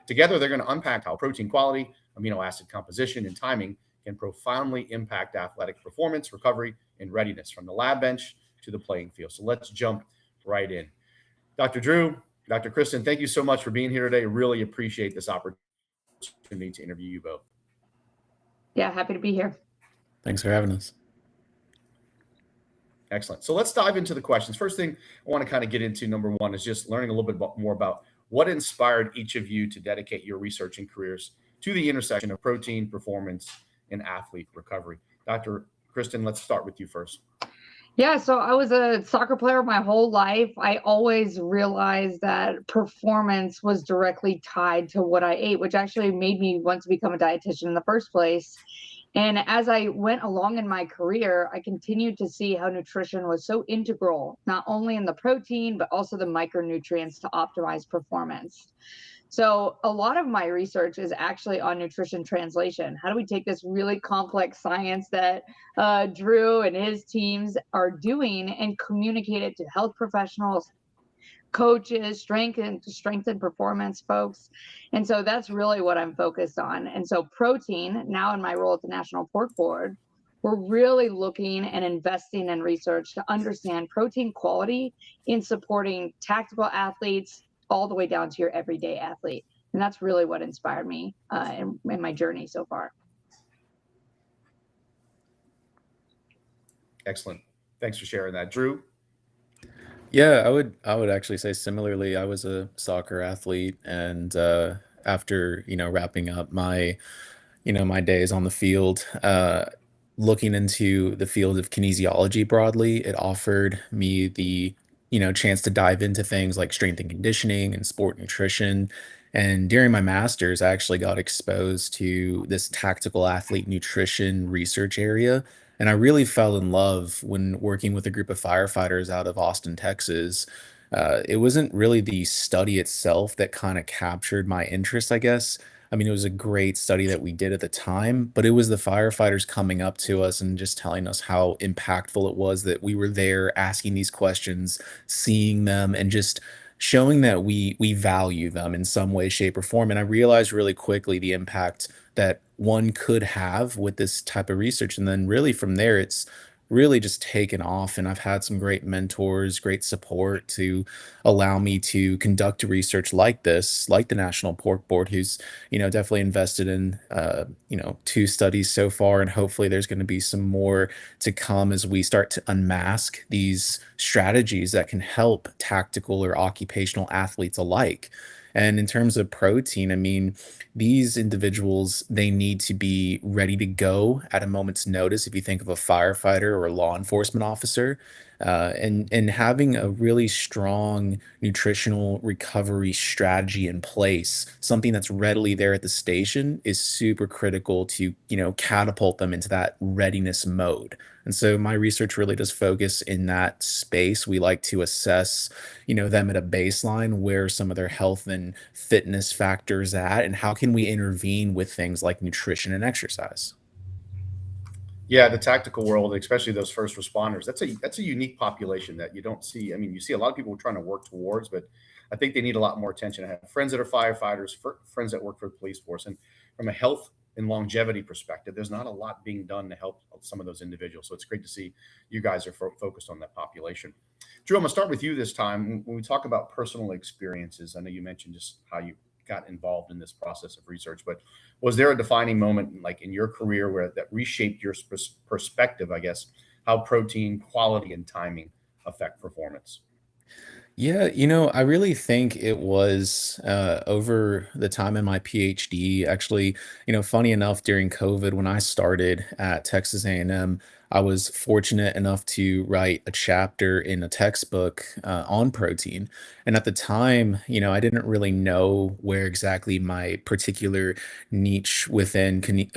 Together, they're going to unpack how protein quality, amino acid composition, and timing can profoundly impact athletic performance, recovery, and readiness from the lab bench to the playing field. So let's jump right in. Dr. Drew, Dr. Kristen, thank you so much for being here today. Really appreciate this opportunity to interview you both. Yeah, happy to be here. Thanks for having us. Excellent. So let's dive into the questions. First thing I want to kind of get into, number one, is just learning a little bit more about what inspired each of you to dedicate your research and careers to the intersection of protein, performance, and athlete recovery. Dr. Kristen, let's start with you first. Yeah, so I was a soccer player my whole life. I always realized that performance was directly tied to what I ate, which actually made me want to become a dietitian in the first place. And as I went along in my career, I continued to see how nutrition was so integral, not only in the protein, but also the micronutrients to optimize performance. So a lot of my research is actually on nutrition translation. How do we take this really complex science that Drew and his teams are doing and communicate it to health professionals, coaches, strength and performance folks? And so that's really what I'm focused on. And so protein, now in my role at the National Pork Board, we're really looking and investing in research to understand protein quality in supporting tactical athletes all the way down to your everyday athlete. And that's really what inspired me in my journey so far. Excellent. Thanks for sharing that. Drew? Yeah, I would actually say similarly. I was a soccer athlete, and after wrapping up my my days on the field, looking into the field of kinesiology broadly, it offered me the chance to dive into things like strength and conditioning and sport nutrition. And during my master's, I actually got exposed to this tactical athlete nutrition research area. And I really fell in love when working with a group of firefighters out of Austin, Texas. It wasn't really the study itself that kind of captured my interest, I guess. I mean, it was a great study that we did at the time, but it was the firefighters coming up to us and just telling us how impactful it was that we were there asking these questions, seeing them, and just showing that we value them in some way, shape, or form. And I realized really quickly the impact that one could have with this type of research. And then really from there, it's really just taken off. And I've had some great mentors, great support to allow me to conduct research like this, like the National Pork Board, who's, definitely invested in, two studies so far. And hopefully there's going to be some more to come as we start to unmask these strategies that can help tactical or occupational athletes alike. And in terms of protein, I mean, these individuals, they need to be ready to go at a moment's notice. If you think of a firefighter or a law enforcement officer, and having a really strong nutritional recovery strategy in place, something that's readily there at the station, is super critical to catapult them into that readiness mode. And so my research really does focus in that space. We like to assess them at a baseline, where some of their health and fitness factors at, and how can we intervene with things like nutrition and exercise. Yeah, the tactical world, especially those first responders, that's a unique population that you don't see. I mean, you see a lot of people trying to work towards, but I think they need a lot more attention. I have friends that are firefighters, friends that work for the police force, and from a health and longevity perspective, there's not a lot being done to help some of those individuals. So it's great to see you guys are focused on that population. Drew, I'm gonna start with you this time. When we talk about personal experiences, I know you mentioned just how you got involved in this process of research, but was there a defining moment, like in your career, where that reshaped your perspective, I guess, how protein quality and timing affect performance? Yeah, I really think it was over the time in my PhD. Actually, funny enough, during COVID, when I started at Texas A&M, I was fortunate enough to write a chapter in a textbook on protein. And at the time, I didn't really know where exactly my particular niche within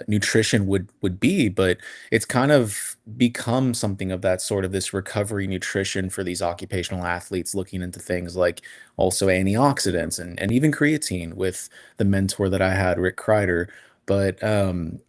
nutrition would be, but it's kind of become something of that sort of this recovery nutrition for these occupational athletes, looking into things like also antioxidants and even creatine with the mentor that I had, Rick Kreider. But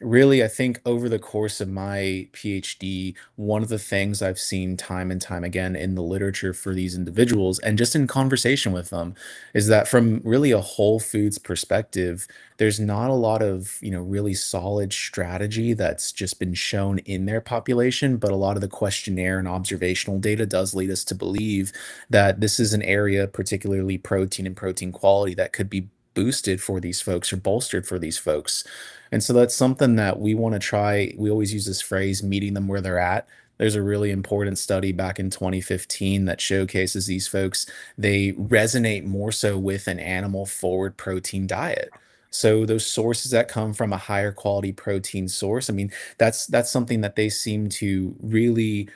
really, I think over the course of my PhD, one of the things I've seen time and time again in the literature for these individuals and just in conversation with them is that from really a whole foods perspective, there's not a lot of, really solid strategy that's just been shown in their population, but a lot of the questionnaire and observational data does lead us to believe that this is an area, particularly protein and protein quality, that could be boosted for these folks or bolstered for these folks. And so that's something that we want to try. We always use this phrase, meeting them where they're at. There's a really important study back in 2015 that showcases these folks, they resonate more so with an animal forward protein diet. So those sources that come from a higher quality protein source, I mean, that's something that they seem to really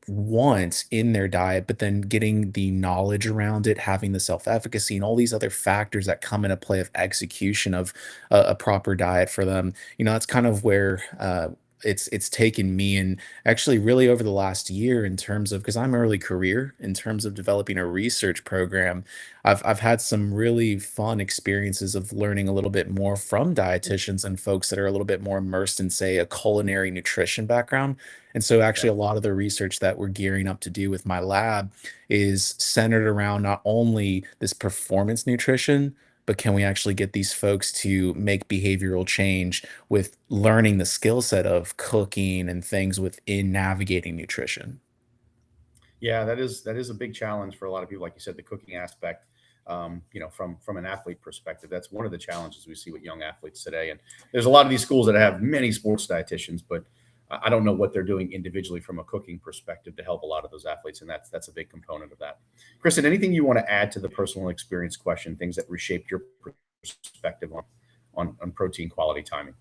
want in their diet, but then getting the knowledge around it, having the self-efficacy and all these other factors that come into play of execution of a proper diet for them. That's kind of where it's taken me, and actually really over the last year in terms of, because I'm early career in terms of developing a research program, I've had some really fun experiences of learning a little bit more from dietitians and folks that are a little bit more immersed in, say, a culinary nutrition background. And so Yeah. actually a lot of the research that we're gearing up to do with my lab is centered around not only this performance nutrition, but can we actually get these folks to make behavioral change with learning the skill set of cooking and things within navigating nutrition? Yeah, that is a big challenge for a lot of people. Like you said, the cooking aspect. From an athlete perspective, that's one of the challenges we see with young athletes today. And there's a lot of these schools that have many sports dietitians, but I don't know what they're doing individually from a cooking perspective to help a lot of those athletes, and that's a big component of that. Kristen, anything you want to add to the personal experience question? Things that reshaped your perspective on protein quality timing?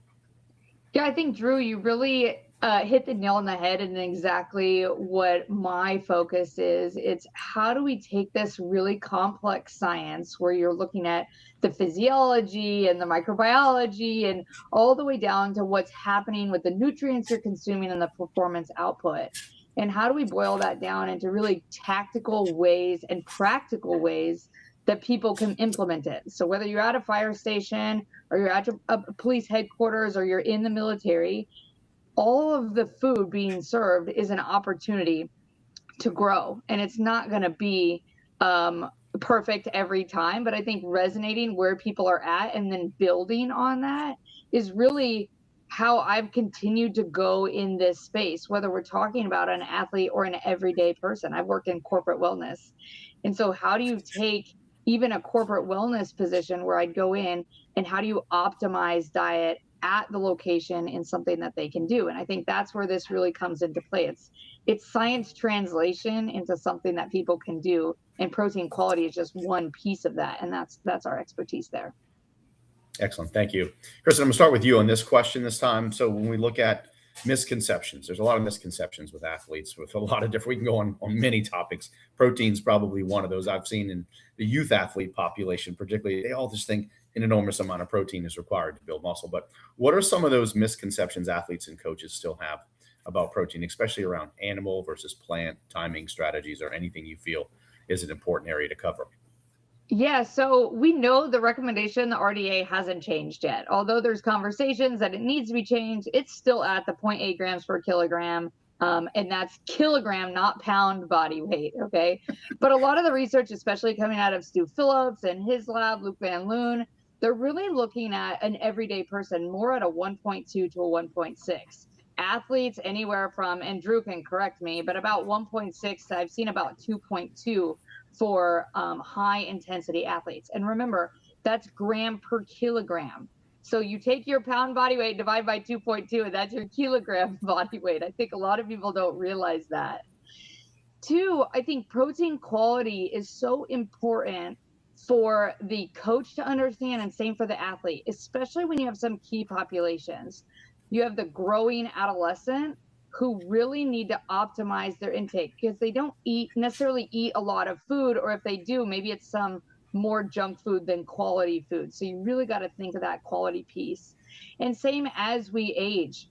Yeah, I think Drew, you really hit the nail on the head and exactly what my focus is. It's how do we take this really complex science where you're looking at the physiology and the microbiology and all the way down to what's happening with the nutrients you're consuming and the performance output. And how do we boil that down into really tactical ways and practical ways that people can implement it? So whether you're at a fire station or you're at a police headquarters or you're in the military, all of the food being served is an opportunity to grow. And it's not going to be perfect every time, but I think resonating where people are at and then building on that is really how I've continued to go in this space, whether we're talking about an athlete or an everyday person. I've worked in corporate wellness. And so, how do you take even a corporate wellness position where I'd go in and how do you optimize diet at the location in something that they can do? And I think that's where this really comes into play. It's science translation into something that people can do, and protein quality is just one piece of that, and that's our expertise there. Excellent. Thank you. Kristen, I'm going to start with you on this question this time. So when we look at misconceptions, there's a lot of misconceptions with athletes with a lot of different, we can go on many topics. Protein's probably one of those I've seen in the youth athlete population, particularly. They all just think an enormous amount of protein is required to build muscle. But what are some of those misconceptions athletes and coaches still have about protein, especially around animal versus plant timing strategies, or anything you feel is an important area to cover? Yeah, so we know the recommendation, the RDA hasn't changed yet. Although there's conversations that it needs to be changed, it's still at the 0.8 grams per kilogram. And that's kilogram, not pound body weight. Okay. But a lot of the research, especially coming out of Stu Phillips and his lab, Luc Van Loon, they're really looking at an everyday person more at a 1.2 to a 1.6. Athletes anywhere from, and Drew can correct me, but about 1.6, I've seen about 2.2 for high intensity athletes. And remember, that's gram per kilogram. So you take your pound body weight, divide by 2.2, and that's your kilogram body weight. I think a lot of people don't realize that. Two, I think protein quality is so important for the coach to understand, and same for the athlete, especially when you have some key populations. You have the growing adolescent who really need to optimize their intake because they don't necessarily eat a lot of food, or if they do, maybe it's some more junk food than quality food. So you really got to think of that quality piece. And same as we age.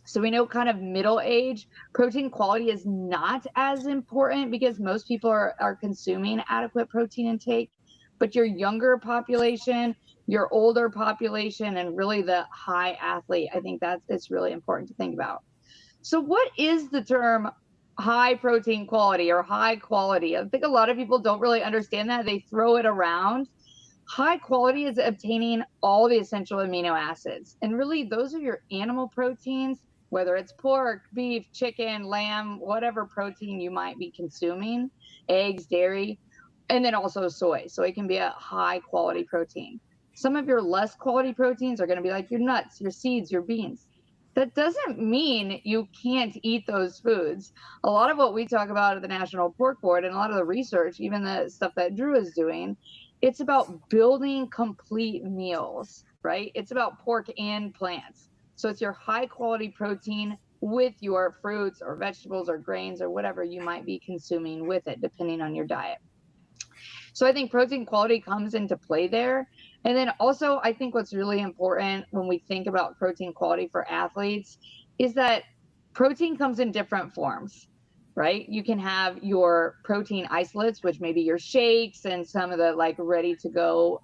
So we know kind of middle age, protein quality is not as important because most people are consuming adequate protein intake. but your younger population, your older population, and really the high athlete, I think it's really important to think about. So what is the term high protein quality or high quality? I think a lot of people don't really understand that. They throw it around. High quality is obtaining all the essential amino acids. And really, those are your animal proteins, whether it's pork, beef, chicken, lamb, whatever protein you might be consuming, eggs, dairy, and then also soy. So it can be a high quality protein. Some of your less quality proteins are going to be like your nuts, your seeds, your beans. That doesn't mean you can't eat those foods. A lot of what we talk about at the National Pork Board and a lot of the research, even the stuff that Drew is doing, it's about building complete meals, right? It's about pork and plants. So it's your high quality protein with your fruits or vegetables or grains or whatever you might be consuming with it, depending on your diet. So I think protein quality comes into play there. And then also, I think what's really important when we think about protein quality for athletes is that protein comes in different forms, right? You can have your protein isolates, which may be your shakes and some of the like ready to go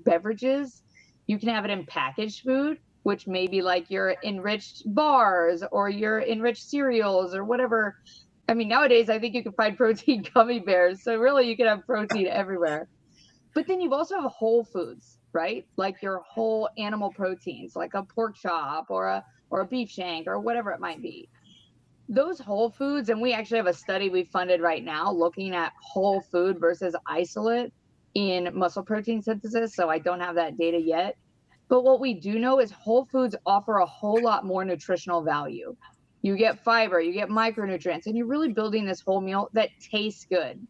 beverages. You can have it in packaged food, which may be like your enriched bars or your enriched cereals or whatever. I mean, nowadays, I think you can find protein gummy bears. So really, you can have protein everywhere. But then you also have whole foods, right? Like your whole animal proteins, like a pork chop or a beef shank or whatever it might be. Those whole foods, and we actually have a study we funded right now looking at whole food versus isolate in muscle protein synthesis. So I don't have that data yet. But what we do know is whole foods offer a whole lot more nutritional value. You get fiber, you get micronutrients, and you're really building this whole meal that tastes good.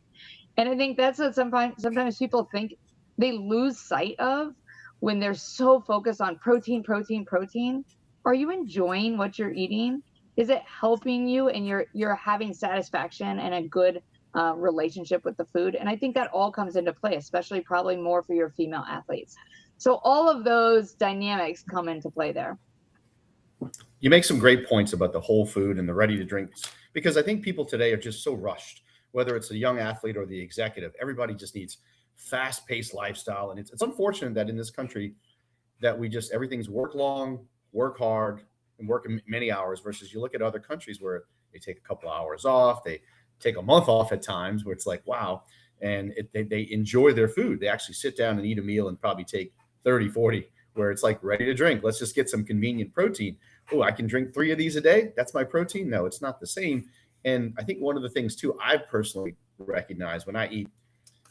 And I think that's what sometimes people think they lose sight of when they're so focused on protein, protein, protein. Are you enjoying what you're eating? Is it helping you and you're having satisfaction and a good relationship with the food? And I think that all comes into play, especially probably more for your female athletes. So all of those dynamics come into play there. You make some great points about the whole food and the ready to drink, because I think people today are just so rushed, whether it's the young athlete or the executive. Everybody just needs fast paced lifestyle. And it's unfortunate that in this country that everything's work long, work hard, and work many hours versus you look at other countries where they take a couple of hours off, they take a month off at times where it's like, wow. And they enjoy their food. They actually sit down and eat a meal and probably take 30, 40, where it's like ready to drink. Let's just get some convenient protein. Oh, I can drink 3 of these a day. That's my protein. No, it's not the same. And I think one of the things too, I personally recognize when I eat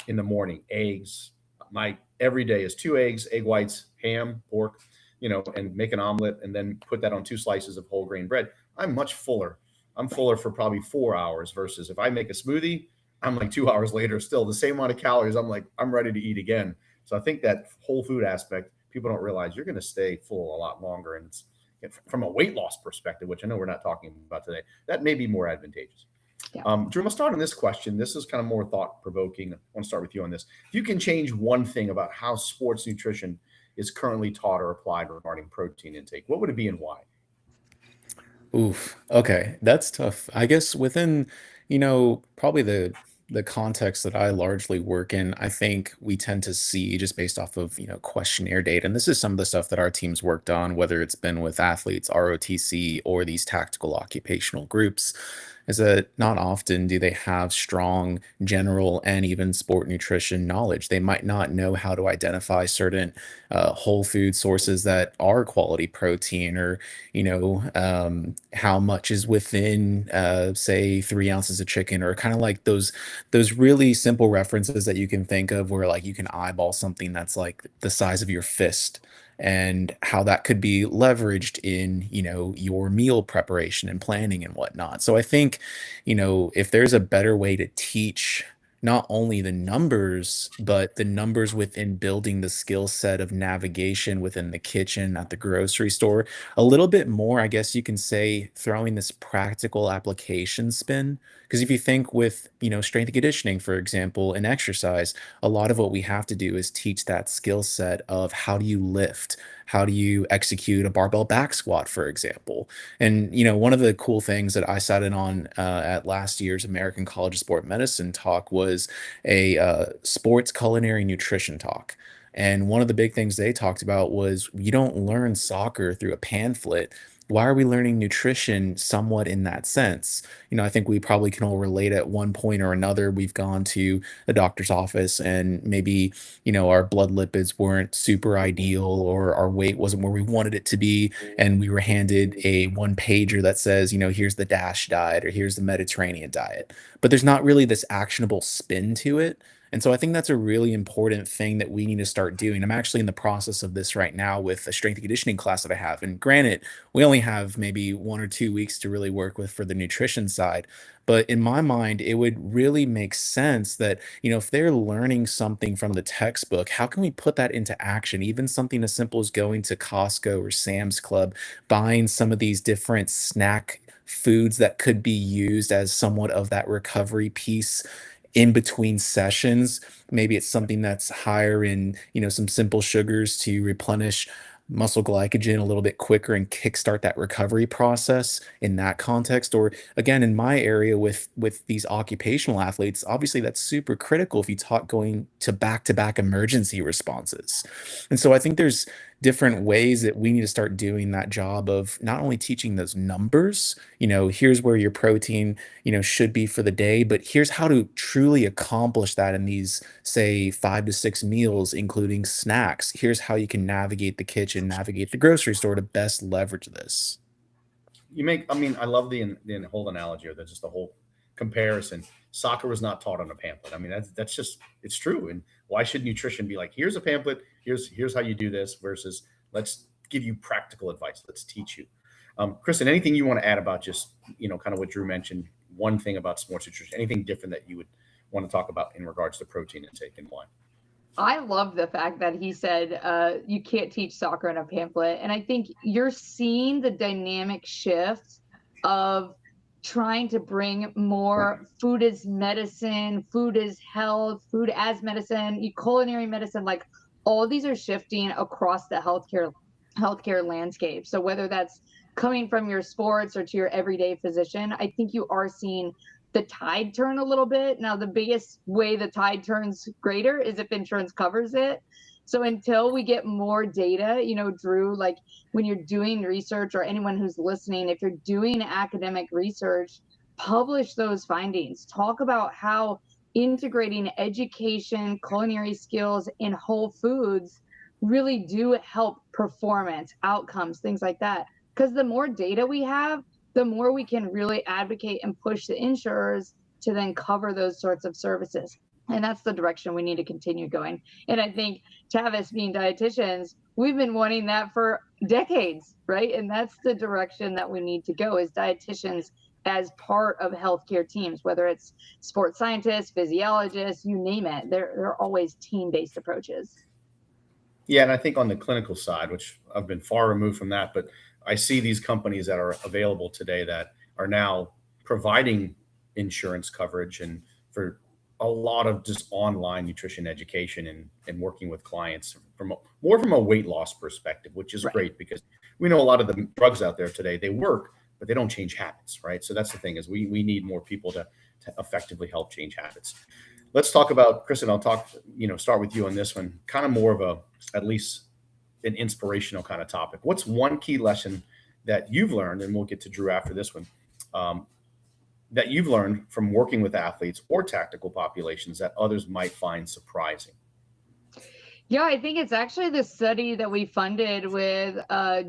in the morning, eggs, my every day is 2 eggs, egg whites, ham, pork, and make an omelet and then put that on 2 slices of whole grain bread. I'm much fuller. I'm fuller for probably 4 hours versus if I make a smoothie, I'm like 2 hours later, still the same amount of calories. I'm like, I'm ready to eat again. So I think that whole food aspect, people don't realize you're going to stay full a lot longer. And it's from a weight loss perspective, which I know we're not talking about today, that may be more advantageous. Yeah. Drew, I'll start on this question. This is kind of more thought provoking. I want to start with you on this. If you can change one thing about how sports nutrition is currently taught or applied regarding protein intake, what would it be and why? Oof. Okay, that's tough. I guess within, probably the context that I largely work in, I think we tend to see just based off of, questionnaire data. And this is some of the stuff that our teams worked on, whether it's been with athletes, ROTC, or these tactical occupational groups, is that not often do they have strong general and even sport nutrition knowledge. They might not know how to identify certain whole food sources that are quality protein, or how much is within, say, 3 ounces of chicken, or kind of like those really simple references that you can think of where like you can eyeball something that's like the size of your fist, and how that could be leveraged in your meal preparation and planning and whatnot. So I think if there's a better way to teach not only the numbers, but the numbers within building the skill set of navigation within the kitchen at the grocery store, a little bit more, I guess you can say, throwing this practical application spin. Because if you think with, strength and conditioning, for example, and exercise, a lot of what we have to do is teach that skill set of how do you lift? How do you execute a barbell back squat, for example? And, one of the cool things that I sat in on at last year's American College of Sport Medicine talk was a sports culinary nutrition talk. And one of the big things they talked about was you don't learn soccer through a pamphlet. Why are we learning nutrition somewhat in that sense? I think we probably can all relate at one point or another. We've gone to a doctor's office and maybe, our blood lipids weren't super ideal or our weight wasn't where we wanted it to be. And we were handed a one pager that says, here's the DASH diet or here's the Mediterranean diet. But there's not really this actionable spin to it. And so I think that's a really important thing that we need to start doing. I'm actually in the process of this right now with a strength and conditioning class that I have. And granted, we only have maybe 1 or 2 weeks to really work with for the nutrition side. But in my mind, it would really make sense that, if they're learning something from the textbook, how can we put that into action? Even something as simple as going to Costco or Sam's Club, buying some of these different snack foods that could be used as somewhat of that recovery piece in between sessions. Maybe it's something that's higher in, some simple sugars to replenish muscle glycogen a little bit quicker and kickstart that recovery process in that context. Or again, in my area with these occupational athletes, obviously that's super critical if you talk going to back emergency responses. And so I think there's different ways that we need to start doing that job of not only teaching those numbers, here's where your protein, should be for the day, but here's how to truly accomplish that in these, say, 5 to 6 meals, including snacks. Here's how you can navigate the kitchen, navigate the grocery store to best leverage this. I love the whole analogy or just the whole comparison. Soccer was not taught on a pamphlet. I mean, that's just, it's true. And why should nutrition be like, here's a pamphlet, here's how you do this, versus let's give you practical advice. Let's teach you. Kristen, anything you want to add about just, kind of what Drew mentioned, one thing about sports nutrition, anything different that you would want to talk about in regards to protein intake and why? I love the fact that he said you can't teach soccer in a pamphlet. And I think you're seeing the dynamic shift of trying to bring more food as medicine, food as health, food as medicine, culinary medicine, like all these are shifting across the healthcare landscape. So whether that's coming from your sports or to your everyday physician, I think you are seeing the tide turn a little bit. Now, the biggest way the tide turns greater is if insurance covers it. So until we get more data, Drew, like when you're doing research, or anyone who's listening, if you're doing academic research, publish those findings. Talk about how integrating education, culinary skills in whole foods really do help performance, outcomes, things like that. Because the more data we have, the more we can really advocate and push the insurers to then cover those sorts of services. And that's the direction we need to continue going. And I think Tavis, being dietitians, we've been wanting that for decades, right? And that's the direction that we need to go, is dietitians as part of healthcare teams, whether it's sports scientists, physiologists, you name it. They're always team-based approaches. Yeah, and I think on the clinical side, which I've been far removed from that, but I see these companies that are available today that are now providing insurance coverage and for a lot of just online nutrition education and working with clients more from a weight loss perspective, which is great because we know a lot of the drugs out there today, they work, but they don't change habits, right? So that's the thing, is we need more people to effectively help change habits. Let's talk about, Kristen, I'll start with you on this one, kind of more of at least an inspirational kind of topic. What's one key lesson that you've learned, and we'll get to Drew after this one, that you've learned from working with athletes or tactical populations that others might find surprising? Yeah, I think it's actually the study that we funded with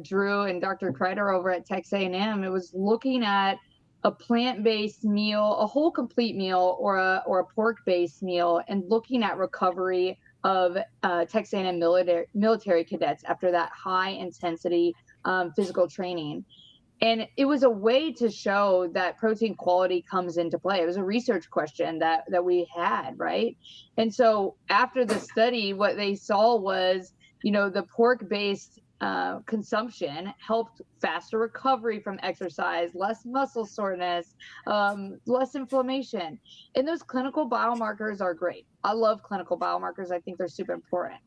Drew and Dr. Kreider over at Texas A&M. It was looking at a plant-based meal, a whole complete meal, or a pork-based meal, and looking at recovery of Texas A&M military cadets after that high-intensity physical training. And it was a way to show that protein quality comes into play. It was a research question that we had, right? And so after the study, what they saw was, the pork-based consumption helped faster recovery from exercise, less muscle soreness, less inflammation. And those clinical biomarkers are great. I love clinical biomarkers. I think they're super important.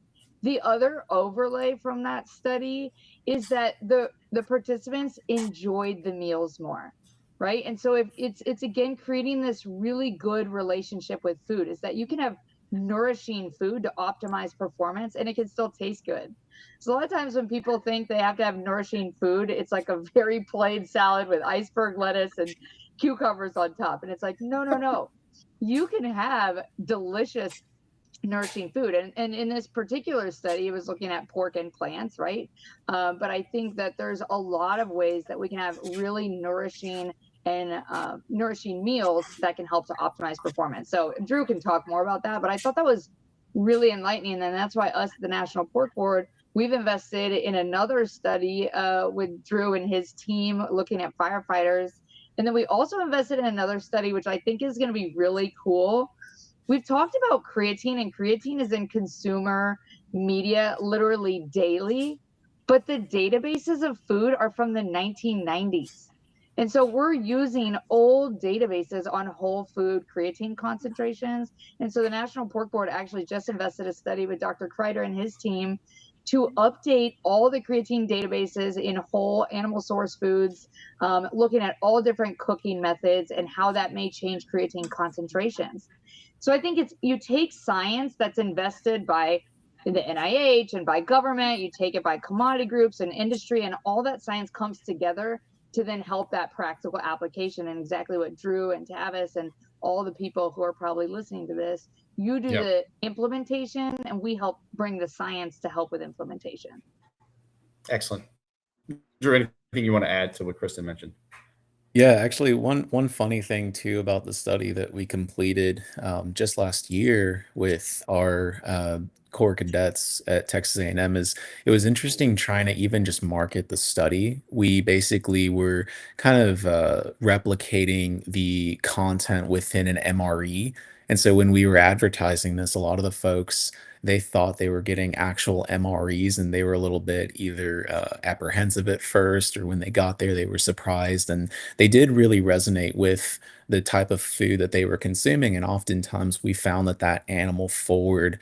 The other overlay from that study is that the participants enjoyed the meals more, right? And so if it's again creating this really good relationship with food, is that you can have nourishing food to optimize performance and it can still taste good. So a lot of times when people think they have to have nourishing food, it's like a very plain salad with iceberg lettuce and cucumbers on top. And it's like, no, no, no. You can have delicious nourishing food. And in this particular study, it was looking at pork and plants, right? But I think that there's a lot of ways that we can have really nourishing and nourishing meals that can help to optimize performance. So Drew can talk more about that, but I thought that was really enlightening. And that's why us, the National Pork Board, we've invested in another study with Drew and his team looking at firefighters. And then we also invested in another study, which I think is going to be really cool. We've talked about creatine, and creatine is in consumer media literally daily, but the databases of food are from the 1990s. And so we're using old databases on whole food creatine concentrations. And so the National Pork Board actually just invested a study with Dr. Kreider and his team to update all the creatine databases in whole animal source foods, looking at all different cooking methods and how that may change creatine concentrations. So I think you take science that's invested by the NIH and by government, you take it by commodity groups and industry, and all that science comes together to then help that practical application. And exactly what Drew and Tavis and all the people who are probably listening to this, you do the implementation and we help bring the science to help with implementation. Excellent. Drew, anything you want to add to what Kristen mentioned? Yeah, actually, one funny thing too about the study that we completed just last year with our core cadets at Texas A&M is it was interesting trying to even just market the study. We basically were kind of replicating the content within an MRE. And so when we were advertising this, a lot of the folks they thought they were getting actual MREs and they were a little bit either apprehensive at first or when they got there they were surprised and they did really resonate with the type of food that they were consuming and oftentimes we found that that animal forward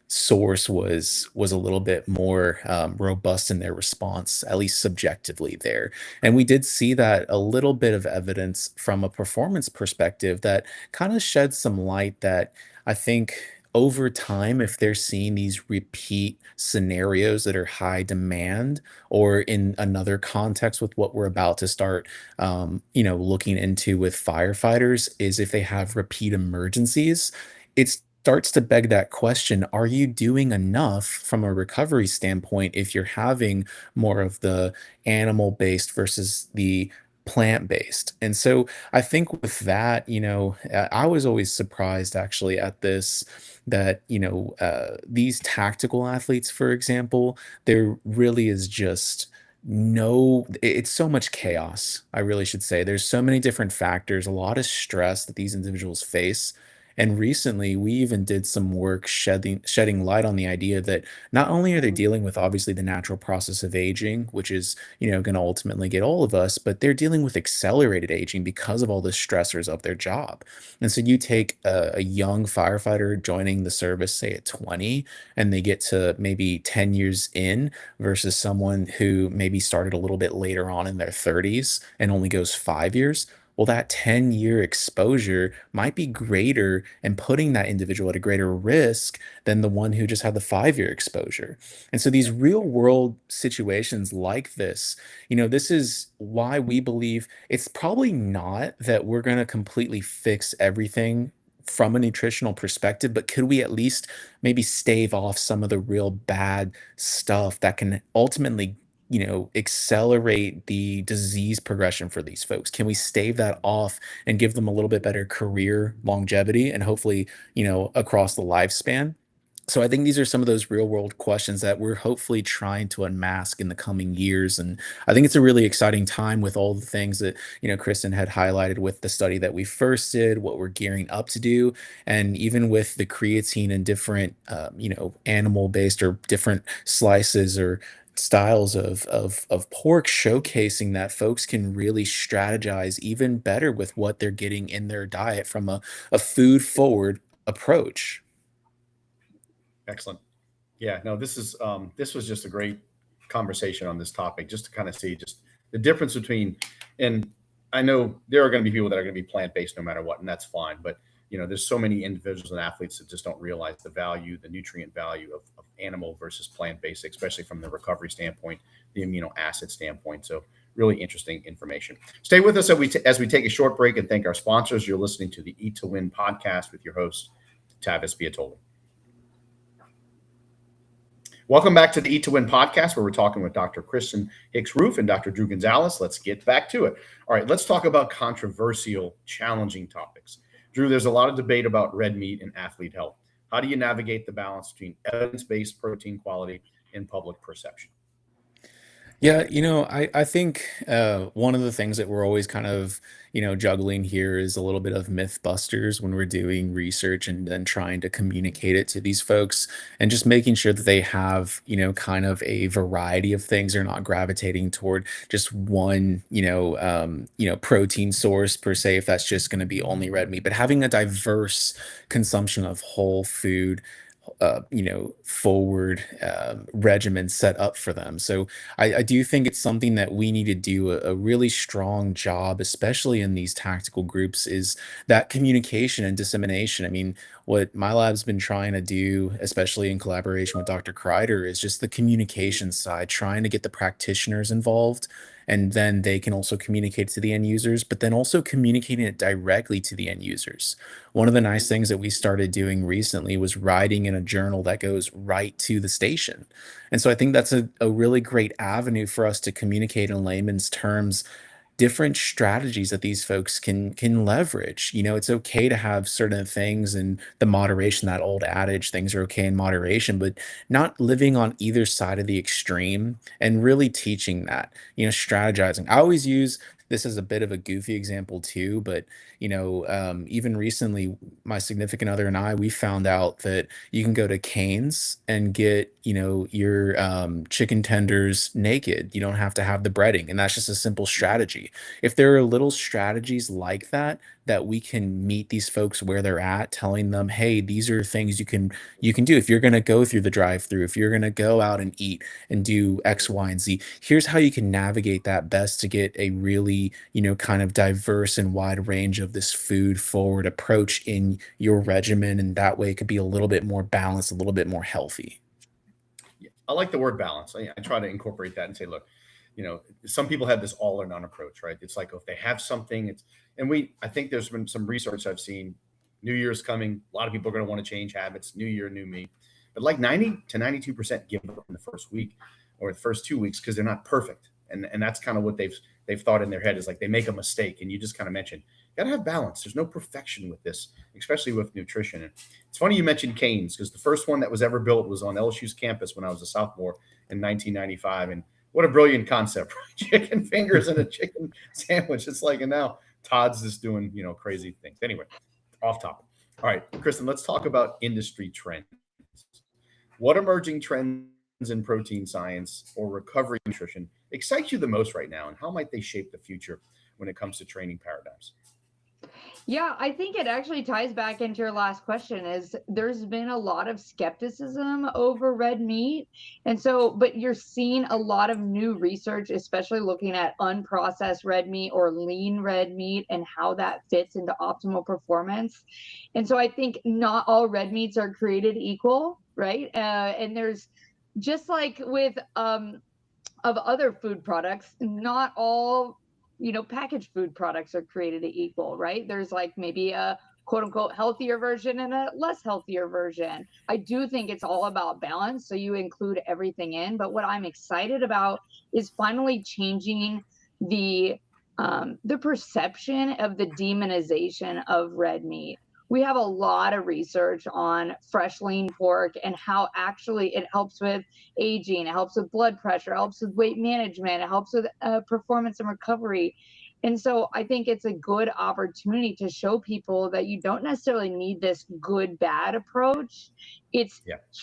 source was a little bit more robust in their response, at least subjectively there. And we did see that a little bit of evidence from a performance perspective that kind of shed some light that I think over time, if they're seeing these repeat scenarios that are high demand, or in another context with what we're about to start, looking into with firefighters, is if they have repeat emergencies, it starts to beg that question: Are you doing enough from a recovery standpoint if you're having more of the animal-based versus the plant-based? And so I think with that, I was always surprised actually at this that these tactical athletes, for example, there really is just it's so much chaos. I really should say there's so many different factors, a lot of stress that these individuals face. And recently we even did some work shedding light on the idea that not only are they dealing with obviously the natural process of aging, which is going to ultimately get all of us, but they're dealing with accelerated aging because of all the stressors of their job. And so you take a young firefighter joining the service, say at 20, and they get to maybe 10 years in versus someone who maybe started a little bit later on in their 30s and only goes 5 years. Well, that 10-year exposure might be greater and putting that individual at a greater risk than the one who just had the 5-year exposure. And so these real world situations like this is why we believe it's probably not that we're going to completely fix everything from a nutritional perspective, but could we at least maybe stave off some of the real bad stuff that can ultimately accelerate the disease progression for these folks? Can we stave that off and give them a little bit better career longevity and hopefully, across the lifespan? So I think these are some of those real world questions that we're hopefully trying to unmask in the coming years. And I think it's a really exciting time with all the things that, Kristen had highlighted with the study that we first did, what we're gearing up to do, and even with the creatine and different, animal based or different slices or styles of pork, showcasing that folks can really strategize even better with what they're getting in their diet from a food forward approach. Excellent. Yeah, no, this was just a great conversation on this topic, just to kind of see just the difference between, and I know there are going to be people that are going to be plant based no matter what, and that's fine. But there's so many individuals and athletes that just don't realize the value, the nutrient value of animal versus plant based, especially from the recovery standpoint, the amino acid standpoint. So really interesting information. Stay with us as we take a short break and thank our sponsors. You're listening to the Eat to Win podcast with your host, Tavis Biatoli. Welcome back to the Eat to Win podcast, where we're talking with Dr. Kristen Hicks-Roof and Dr. Drew Gonzalez. Let's get back to it. All right, let's talk about controversial, challenging topics. Drew, there's a lot of debate about red meat and athlete health. How do you navigate the balance between evidence-based protein quality and public perception? Yeah, I think one of the things that we're always kind of, juggling here is a little bit of myth busters when we're doing research and then trying to communicate it to these folks and just making sure that they have, kind of a variety of things. They're not gravitating toward just one, protein source per se, if that's just going to be only red meat, but having a diverse consumption of whole food forward regimen set up for them. So I do think it's something that we need to do a really strong job, especially in these tactical groups, is that communication and dissemination. I mean, what my lab's been trying to do, especially in collaboration with Dr. Kreider, is just the communication side, trying to get the practitioners involved. And then they can also communicate to the end users, but then also communicating it directly to the end users. One of the nice things that we started doing recently was writing in a journal that goes right to the station. And so I think that's a really great avenue for us to communicate in layman's terms different strategies that these folks can leverage. It's okay to have certain things and the moderation, that old adage, things are okay in moderation, but not living on either side of the extreme and really teaching that, strategizing. I always use this as a bit of a goofy example too, but even recently, my significant other and I, we found out that you can go to Cane's and get, your chicken tenders naked. You don't have to have the breading, and that's just a simple strategy. If there are little strategies like that that we can meet these folks where they're at, telling them, hey, these are things you can do if you're going to go through the drive-through, if you're going to go out and eat and do X, Y, and Z. Here's how you can navigate that best to get a really, kind of diverse and wide range of this food forward approach in your regimen. And that way it could be a little bit more balanced, a little bit more healthy. Yeah, I like the word balance. I try to incorporate that and say, look, some people have this all or none approach, right? It's like if they have something, I think there's been some research I've seen. New Year's coming. A lot of people are going to want to change habits. New year, new me. But like 90 to 92% give up in the first week or the first 2 weeks because they're not perfect. And that's kind of what they've thought in their head, is like they make a mistake. And you just kind of mentioned, you got to have balance. There's no perfection with this, especially with nutrition. And it's funny you mentioned Cane's, because the first one that was ever built was on LSU's campus when I was a sophomore in 1995. And what a brilliant concept, right? Chicken fingers and a chicken sandwich. It's like, and now Todd's just doing, crazy things. Anyway, off topic. All right, Kristen, let's talk about industry trends. What emerging trends in protein science or recovery nutrition excites you the most right now, and how might they shape the future when it comes to training paradigms? Yeah, I think it actually ties back into your last question. Is there's been a lot of skepticism over red meat. And so, but you're seeing a lot of new research, especially looking at unprocessed red meat or lean red meat and how that fits into optimal performance. And so I think not all red meats are created equal, right? And there's, just like with of other food products, not all packaged food products are created equal, right? There's like maybe a quote unquote healthier version and a less healthier version. I do think it's all about balance, so you include everything in. But what I'm excited about is finally changing the perception of the demonization of red meat. We have a lot of research on fresh lean pork and how actually it helps with aging, it helps with blood pressure, it helps with weight management, it helps with performance and recovery. And so I think it's a good opportunity to show people that you don't necessarily need this good bad approach. It's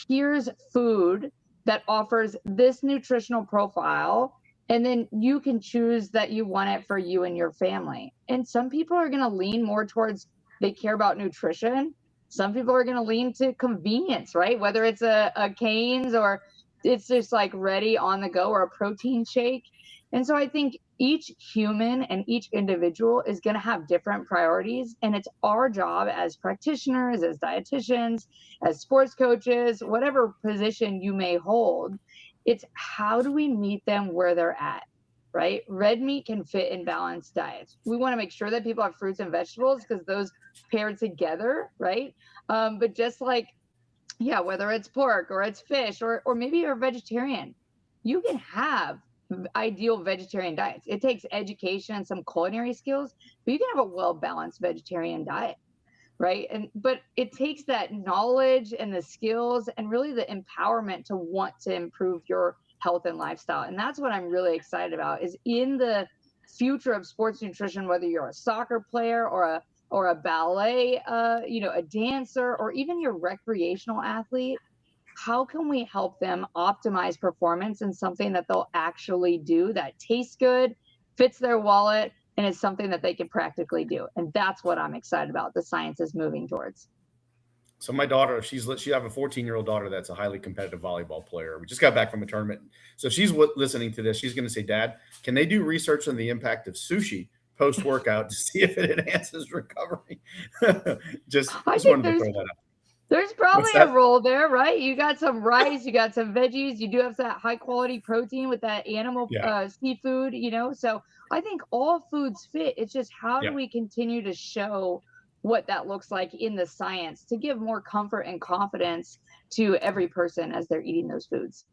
here's food that offers this nutritional profile, and then you can choose that you want it for you and your family. And some people are going to lean more towards they care about nutrition. Some people are going to lean to convenience, right? Whether it's a Cane's or it's just like ready on the go or a protein shake. And so I think each human and each individual is going to have different priorities. And it's our job as practitioners, as dietitians, as sports coaches, whatever position you may hold, it's how do we meet them where they're at, right? Red meat can fit in balanced diets. We want to make sure that people have fruits and vegetables because those paired together, right? But just like, yeah, whether it's pork or it's fish or maybe you're a vegetarian, you can have ideal vegetarian diets. It takes education and some culinary skills, but you can have a well-balanced vegetarian diet, right? And but it takes that knowledge and the skills and really the empowerment to want to improve your health and lifestyle. And that's what I'm really excited about is in the future of sports nutrition, whether you're a soccer player or a ballet, a dancer, or even your recreational athlete, how can we help them optimize performance in something that they'll actually do that tastes good, fits their wallet, and is something that they can practically do? And that's what I'm excited about. The science is moving towards. So my daughter, she have a 14-year-old daughter that's a highly competitive volleyball player. We just got back from a tournament. So she's listening to this. She's going to say, Dad, can they do research on the impact of sushi post-workout to see if it enhances recovery? just wanted to throw that out. There's probably a role there, right? You got some rice, you got some veggies, you do have that high quality protein with that animal seafood, So I think all foods fit. It's just how do we continue to show what that looks like in the science to give more comfort and confidence to every person as they're eating those foods.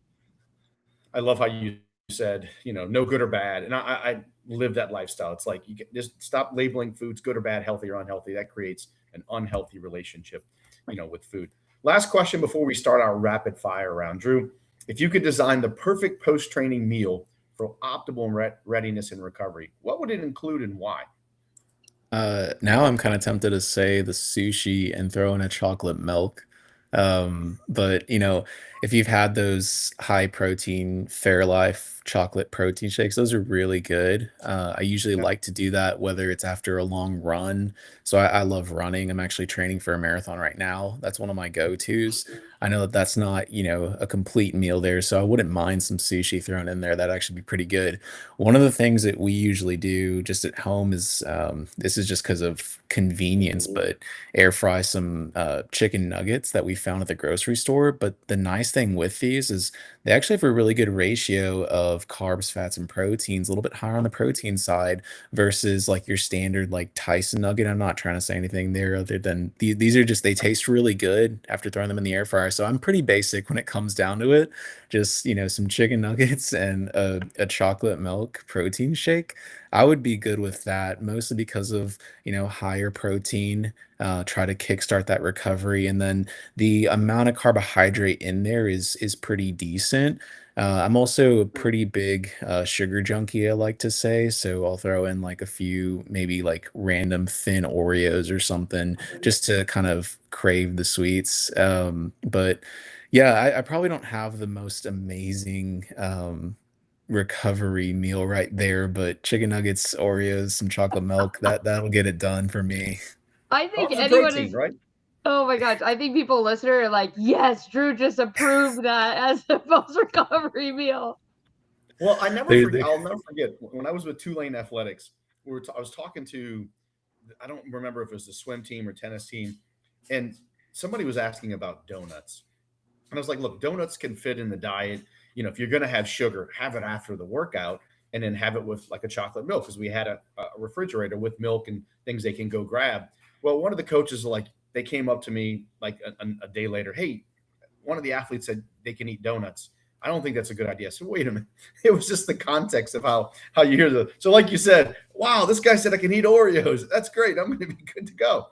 I love how you said, no good or bad. And I live that lifestyle. It's like you can just stop labeling foods good or bad, healthy or unhealthy. That creates an unhealthy relationship, with food. Last question before we start our rapid fire round. Drew, if you could design the perfect post-training meal for optimal readiness and recovery, what would it include and why? Now I'm kind of tempted to say the sushi and throw in a chocolate milk. But if you've had those high protein Fairlife chocolate protein shakes, those are really good. I usually Yeah. like to do that whether it's after a long run. So I love running. I'm actually training for a marathon right now. That's one of my go-tos. I know that that's not, a complete meal there, so I wouldn't mind some sushi thrown in there. That'd actually be pretty good. One of the things that we usually do just at home is this is just because of convenience, but air fry some chicken nuggets that we found at the grocery store. But the nice thing with these is they actually have a really good ratio of carbs, fats, and proteins, a little bit higher on the protein side versus like your standard like Tyson nugget. I'm not trying to say anything there other than these are just they taste really good after throwing them in the air fryer. So I'm pretty basic when it comes down to it. Just some chicken nuggets and a chocolate milk protein shake. I would be good with that mostly because of higher protein, try to kickstart that recovery, and then the amount of carbohydrate in there is pretty decent. I'm also a pretty big sugar junkie, I like to say, so I'll throw in like a few, maybe like random thin Oreos or something, just to kind of crave the sweets. But yeah, I probably don't have the most amazing recovery meal right there, but chicken nuggets, Oreos, some chocolate milk, that'll get it done for me. I think Carbs and anyone protein, is. right? Oh my gosh. I think people listening are like, yes, Drew just approved that as the post recovery meal. Well, I'll never They forget when I was with Tulane Athletics. I was talking to, I don't remember if it was the swim team or tennis team, and somebody was asking about donuts, and I was like, "Look, donuts can fit in the diet. If you're going to have sugar, have it after the workout, and then have it with like a chocolate milk because we had a refrigerator with milk and things they can go grab." Well, one of the coaches they came up to me like a day later. Hey, one of the athletes said they can eat donuts. I don't think that's a good idea. So wait a minute. It was just the context of how you hear so like you said, wow, this guy said I can eat Oreos. That's great. I'm going to be good to go.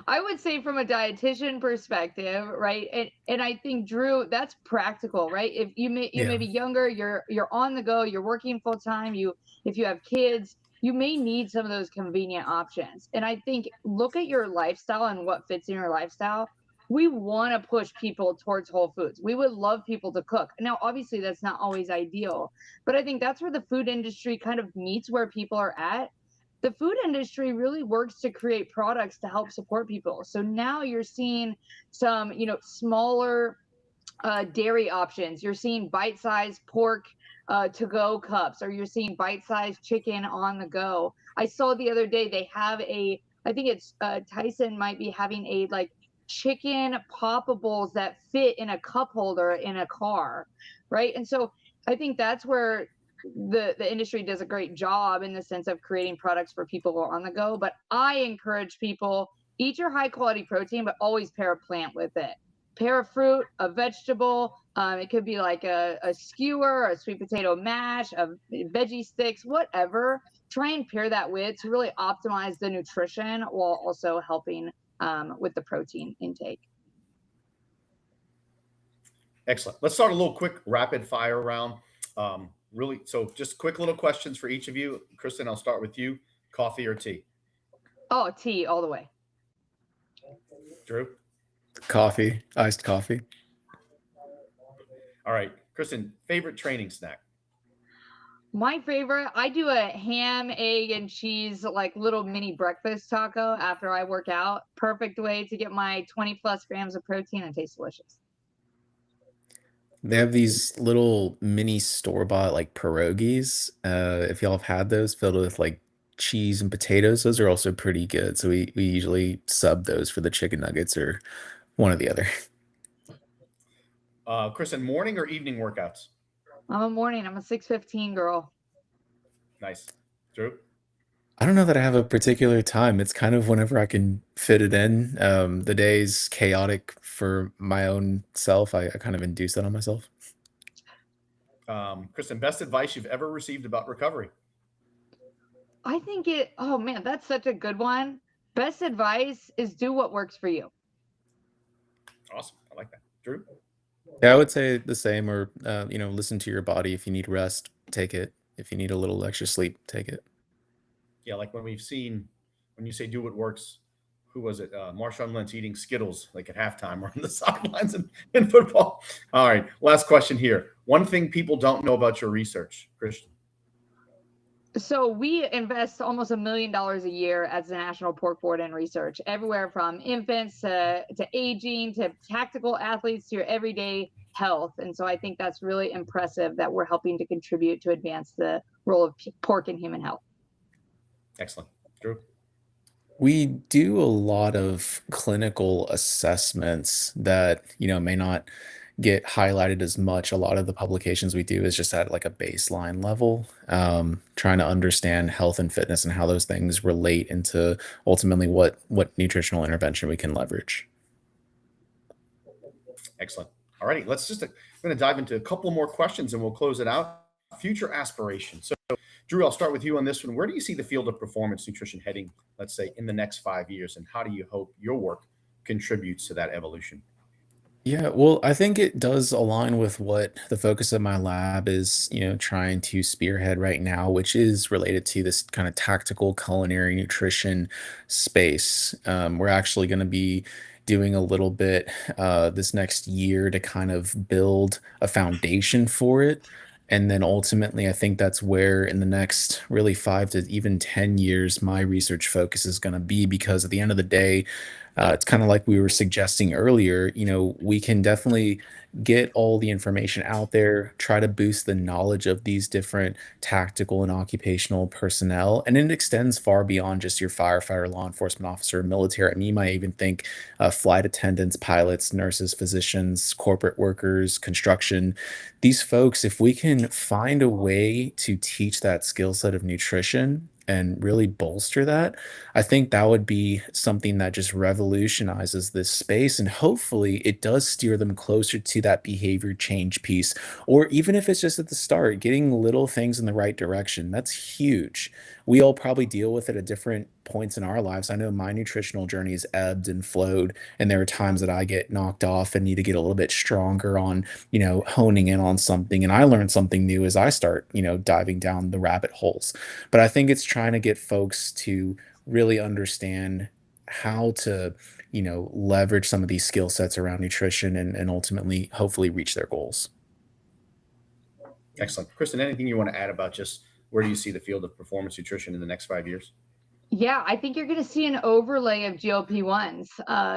I would say from a dietitian perspective, right? And I think Drew, that's practical, right? If you may Yeah. be younger, you're on the go, you're working full time, if you have kids, you may need some of those convenient options. And I think look at your lifestyle and what fits in your lifestyle. We want to push people towards whole foods. We would love people to cook. Now, obviously, that's not always ideal, but I think that's where the food industry kind of meets where people are at. the food industry really works to create products to help support people. So now you're seeing some, smaller dairy options. You're seeing bite-sized pork to-go cups, or you're seeing bite-sized chicken on the go. I saw the other day they have I think it's Tyson might be having a like chicken poppables that fit in a cup holder in a car, right? And so I think that's where the industry does a great job in the sense of creating products for people who are on the go. But I encourage people, eat your high quality protein, but always pair a plant with it. Pair a fruit, a vegetable. It could be like a skewer, a sweet potato mash, a veggie sticks, whatever. Try and pair that with to really optimize the nutrition while also helping with the protein intake. Excellent. Let's start a little quick rapid fire round. Really, so just quick little questions for each of you. Kristen, I'll start with you. Coffee or tea? Oh, tea all the way. Drew? Coffee, iced coffee. All right. Kristen, favorite training snack? My favorite, I do a ham, egg, and cheese, like little mini breakfast taco after I work out. Perfect way to get my 20 plus grams of protein and taste delicious. They have these little mini store-bought like pierogies. If y'all have had those filled with like cheese and potatoes, those are also pretty good. So we usually sub those for the chicken nuggets or one or the other. Kristen, morning or evening workouts? I'm a morning, I'm a 6:15 girl. Nice. Drew? I don't know that I have a particular time. It's kind of whenever I can fit it in. The day's chaotic for my own self. I kind of induce that on myself. Kristen, best advice you've ever received about recovery? I think oh man, that's such a good one. Best advice is do what works for you. Awesome. I like that. Drew? Yeah, I would say the same, or listen to your body. If you need rest, take it. If you need a little extra sleep, take it. Yeah, like when you say do what works, who was it? Marshawn Lynch eating Skittles like at halftime or on the sidelines in football. All right, last question here. One thing people don't know about your research, Christian. So we invest almost $1 million a year as the National Pork Board in research, everywhere from infants to aging to tactical athletes to your everyday health. And so I think that's really impressive that we're helping to contribute to advance the role of pork in human health. Excellent. Drew? We do a lot of clinical assessments that, may not get highlighted as much. A lot of the publications we do is just at like a baseline level, trying to understand health and fitness and how those things relate into ultimately what nutritional intervention we can leverage. Excellent. All righty. I'm going to dive into a couple more questions and we'll close it out. Future aspirations. So, Drew, I'll start with you on this one. Where do you see the field of performance nutrition heading, let's say, in the next 5 years? And how do you hope your work contributes to that evolution? Yeah, well, I think it does align with what the focus of my lab is, trying to spearhead right now, which is related to this kind of tactical culinary nutrition space. We're actually going to be doing a little bit this next year to kind of build a foundation for it. And then ultimately, I think that's where in the next really 5 to even 10 years, my research focus is going to be, because at the end of the day, it's kind of like we were suggesting earlier, we can definitely get all the information out there, try to boost the knowledge of these different tactical and occupational personnel. And it extends far beyond just your firefighter, law enforcement officer, military. I mean, you might even think flight attendants, pilots, nurses, physicians, corporate workers, construction. These folks, if we can find a way to teach that skill set of nutrition and really bolster that, I think that would be something that just revolutionizes this space. And hopefully it does steer them closer to that behavior change piece. Or even if it's just at the start, getting little things in the right direction, that's huge. We all probably deal with it at different points in our lives. I know my nutritional journey has ebbed and flowed, and there are times that I get knocked off and need to get a little bit stronger on, honing in on something. And I learn something new as I start, diving down the rabbit holes. But I think it's trying to get folks to really understand how to, leverage some of these skill sets around nutrition and ultimately, hopefully, reach their goals. Excellent. Kristen, anything you want to add about just where do you see the field of performance nutrition in the next 5 years? Yeah, I think you're going to see an overlay of GLP-1s,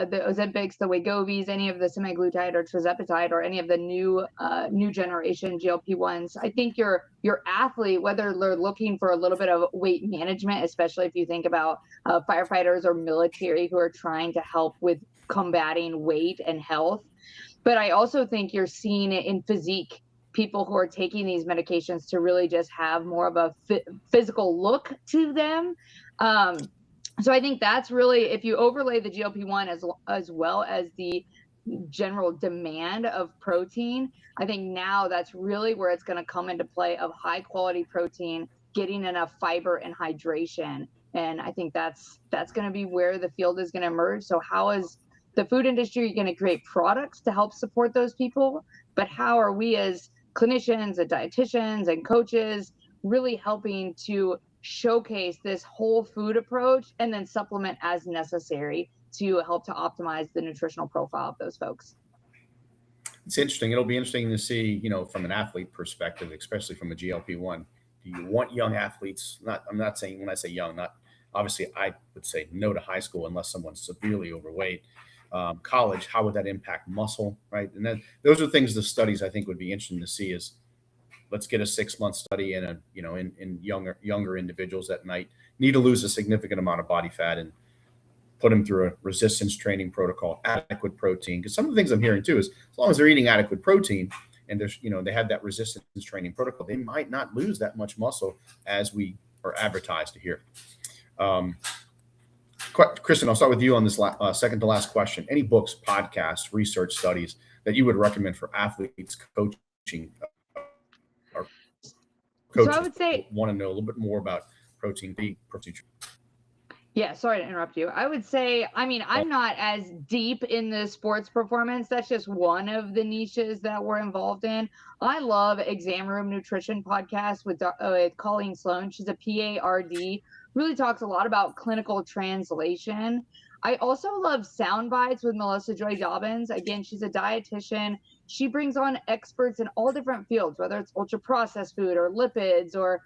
the Ozempics, the Wegovy's, any of the semaglutide or tirzepatide, or any of the new generation GLP-1s. I think your athlete, whether they're looking for a little bit of weight management, especially if you think about firefighters or military who are trying to help with combating weight and health, but I also think you're seeing it in physique, people who are taking these medications to really just have more of a physical look to them. So I think that's really, if you overlay the GLP-1 as well as the general demand of protein, I think now that's really where it's going to come into play, of high quality protein, getting enough fiber and hydration. And I think that's going to be where the field is going to emerge. So how is the food industry going to create products to help support those people? But how are we as clinicians and dietitians and coaches really helping to showcase this whole food approach and then supplement as necessary to help to optimize the nutritional profile of those folks? It's interesting. It'll be interesting to see, from an athlete perspective, especially from a GLP-1. Do you want young athletes? I'm not saying, when I say young, not obviously, I would say no to high school unless someone's severely overweight. College, how would that impact muscle, right? And then those are things, the studies I think would be interesting to see. Is let's get a 6-month study in in younger individuals that might need to lose a significant amount of body fat, and put them through a resistance training protocol, adequate protein. Because some of the things I'm hearing too is, as long as they're eating adequate protein and there's, they have that resistance training protocol, they might not lose that much muscle as we are advertised to hear. Kristen, I'll start with you on this second to last question. Any books, podcasts, research studies that you would recommend for athletes coaching, or coaches So I would say, want to know a little bit more about protein? yeah, sorry to interrupt you. I would say, I mean, I'm not as deep in the sports performance. That's just one of the niches that we're involved in. I love Exam Room Nutrition podcast with Colleen Sloan. She's a PARD, really talks a lot about clinical translation. I also love Sound Bites with Melissa Joy Dobbins. Again, she's a dietitian. She brings on experts in all different fields, whether it's ultra processed food or lipids or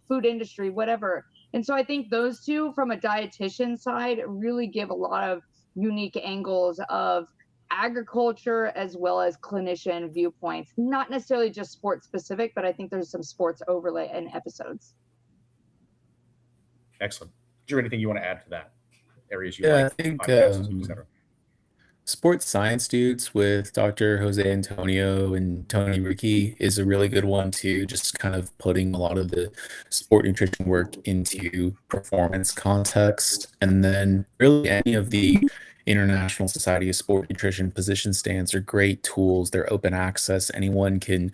food industry, whatever. And so I think those two, from a dietitian side, really give a lot of unique angles of agriculture as well as clinician viewpoints, not necessarily just sports specific, but I think there's some sports overlay in episodes. Excellent. Is there anything you want to add to that? Areas you Yeah, I like, think podcasts, etc. Sports Science Dudes with Dr. Jose Antonio and Tony Ricci is a really good one too, just kind of putting a lot of the sport nutrition work into performance context. And then really any of the International Society of Sport Nutrition position stands are great tools. They're open access. Anyone can,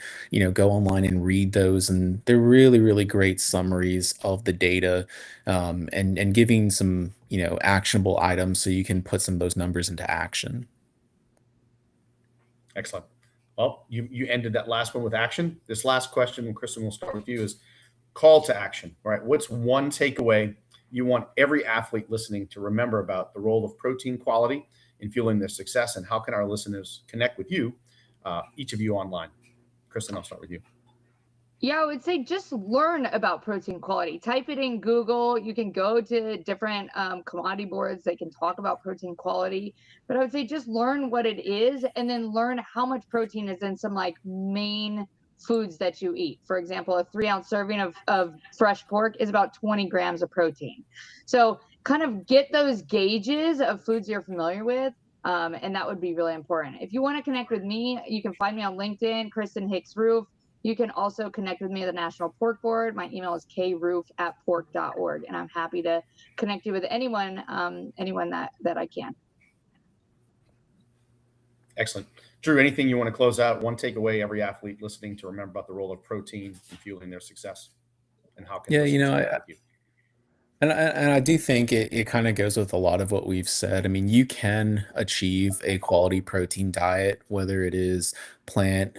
go online and read those. And they're really, really great summaries of the data, and giving some, actionable items so you can put some of those numbers into action. Excellent. Well, you ended that last one with action. This last question, Kristen, we'll start with you, is call to action. All right. What's one takeaway you want every athlete listening to remember about the role of protein quality in fueling their success, and how can our listeners connect with you, each of you online? Kristen, I'll start with you. Yeah, I would say just learn about protein quality. Type it in Google. You can go to different commodity boards. They can talk about protein quality. But I would say just learn what it is, and then learn how much protein is in some like main foods that you eat. For example, a 3-ounce serving of fresh pork is about 20 grams of protein. So kind of get those gauges of foods you're familiar with. And that would be really important. If you want to connect with me, you can find me on LinkedIn, Kristen Hicks Roof. You can also connect with me at the National Pork Board. My email is kroof@pork.org, and I'm happy to connect you with anyone that I can. Excellent. Drew, anything you want to close out? One takeaway every athlete listening to remember about the role of protein in fueling their success, and how can Yeah, and I do think it kind of goes with a lot of what we've said. I mean, you can achieve a quality protein diet, whether it is plant,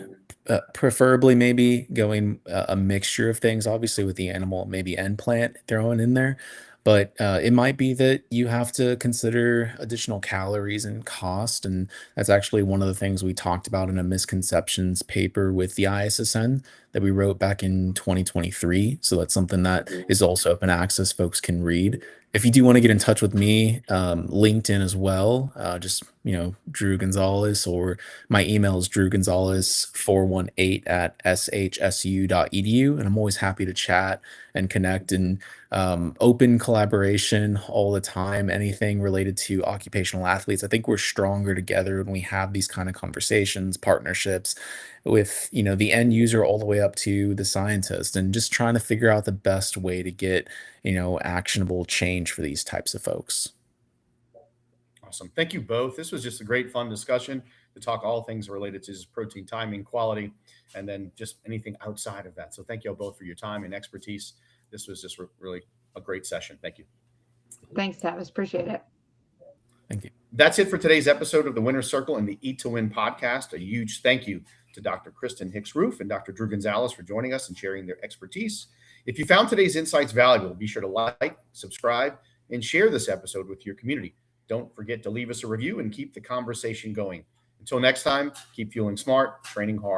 preferably maybe going a mixture of things, obviously with the animal, maybe and plant thrown in there. But it might be that you have to consider additional calories and cost. And that's actually one of the things we talked about in a misconceptions paper with the ISSN that we wrote back in 2023. So that's something that is also open access, folks can read. If you do want to get in touch with me, LinkedIn as well, just, Drew Gonzalez, or my email is drewgonzalez418 at shsu.edu. And I'm always happy to chat and connect, and open collaboration all the time, anything related to occupational athletes. I think we're stronger together when we have these kind of conversations, partnerships with, the end user all the way up to the scientist, and just trying to figure out the best way to get, actionable change for these types of folks. Awesome. Thank you both. This was just a great, fun discussion to talk all things related to just protein timing, quality, and then just anything outside of that. So thank you all both for your time and expertise. This was just really a great session. Thank you. Thanks, Tavis. Appreciate it. Thank you. That's it for today's episode of the Winner's Circle and the Eat to Win podcast. A huge thank you to Dr. Kristen Hicks-Roof and Dr. Drew Gonzalez for joining us and sharing their expertise. If you found today's insights valuable, be sure to like, subscribe, and share this episode with your community. Don't forget to leave us a review and keep the conversation going. Until next time, keep fueling smart, training hard.